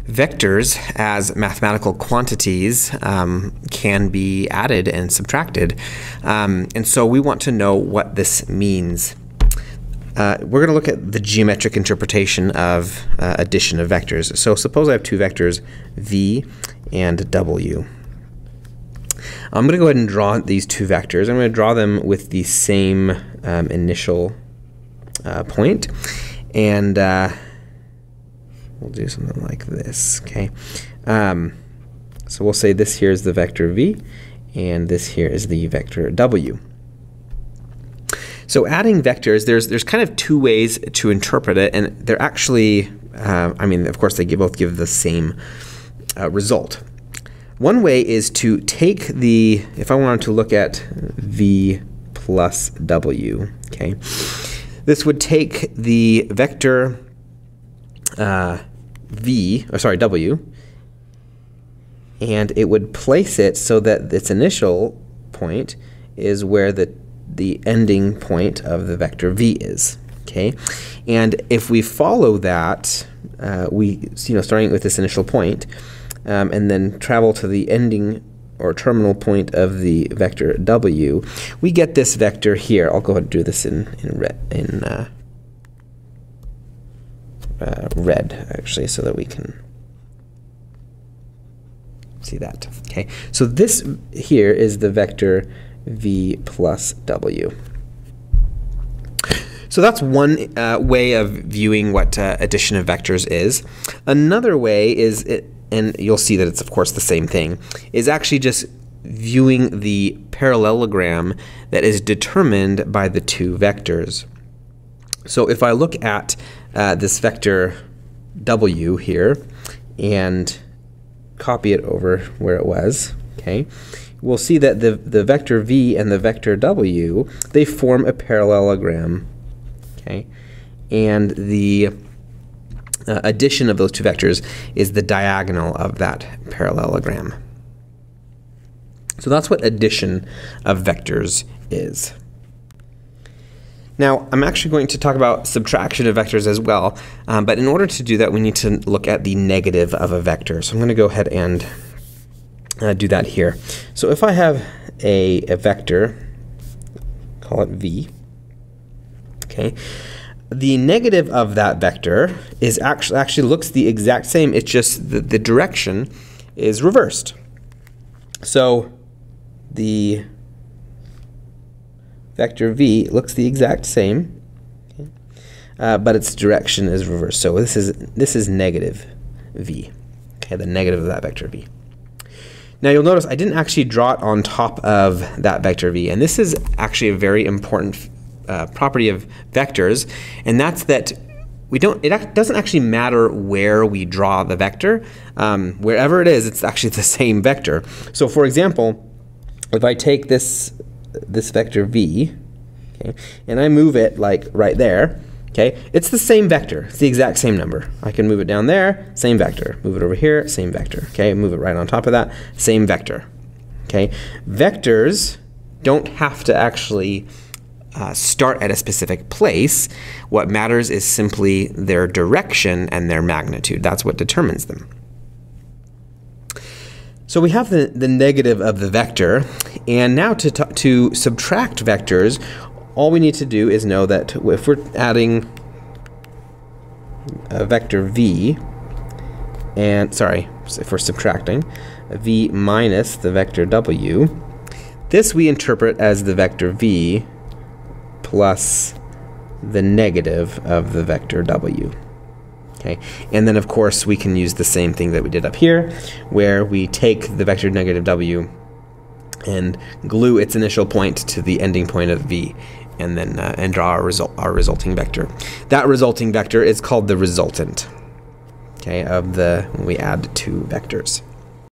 Vectors as mathematical quantities can be added and subtracted, and so we want to know what this means. We're going to look at the geometric interpretation of addition of vectors. So suppose I have two vectors v and w. I'm going to go ahead and draw these two vectors. I'm going to draw them with the same initial point, and we'll do something like this, okay? So we'll say this here is the vector v, and this here is the vector w. So adding vectors, there's kind of two ways to interpret it, and they're actually, I mean, of course, they both give the same result. One way is to take the, if I wanted to look at v plus w, okay, this would take the vector w, and it would place it so that its initial point is where the ending point of the vector v is, okay? And if we follow that, starting with this initial point, and then travel to the ending or terminal point of the vector w, we get this vector here. I'll go ahead and do this in red, actually, so that we can see that. Okay, so this here is the vector v plus w. So that's one way of viewing what addition of vectors is. Another way is, and you'll see that it's of course the same thing, is actually just viewing the parallelogram that is determined by the two vectors. So if I look at this vector w here and copy it over where it was, okay, we'll see that the vector v and the vector w, they form a parallelogram, okay, and the addition of those two vectors is the diagonal of that parallelogram. So that's what addition of vectors is. Now, I'm actually going to talk about subtraction of vectors as well, but in order to do that, we need to look at the negative of a vector. So I'm going to go ahead and do that here. So if I have a vector, call it v, okay, the negative of that vector is actually looks the exact same. It's just the direction is reversed. So the vector v looks the exact same, okay, but its direction is reversed. So this is negative v, okay, the negative of that vector v. Now you'll notice I didn't actually draw it on top of that vector v, and this is actually a very important property of vectors, and that's that it doesn't actually matter where we draw the vector. Wherever it is, it's actually the same vector. So for example, if I take this vector v, okay, and I move it like right there, okay, it's the same vector. It's the exact same number. I can move it down there, same vector. Move it over here, same vector. Okay, move it right on top of that, same vector. Okay, vectors don't have to actually start at a specific place. What matters is simply their direction and their magnitude. That's what determines them. So we have the negative of the vector, and now to subtract vectors, all we need to do is know that if we're adding a vector v, and if we're subtracting v minus the vector w, this we interpret as the vector v plus the negative of the vector w. Okay, and then of course we can use the same thing that we did up here, where we take the vector negative w and glue its initial point to the ending point of v, and then and draw our resulting vector. That resulting vector is called the resultant, okay, of when we add two vectors.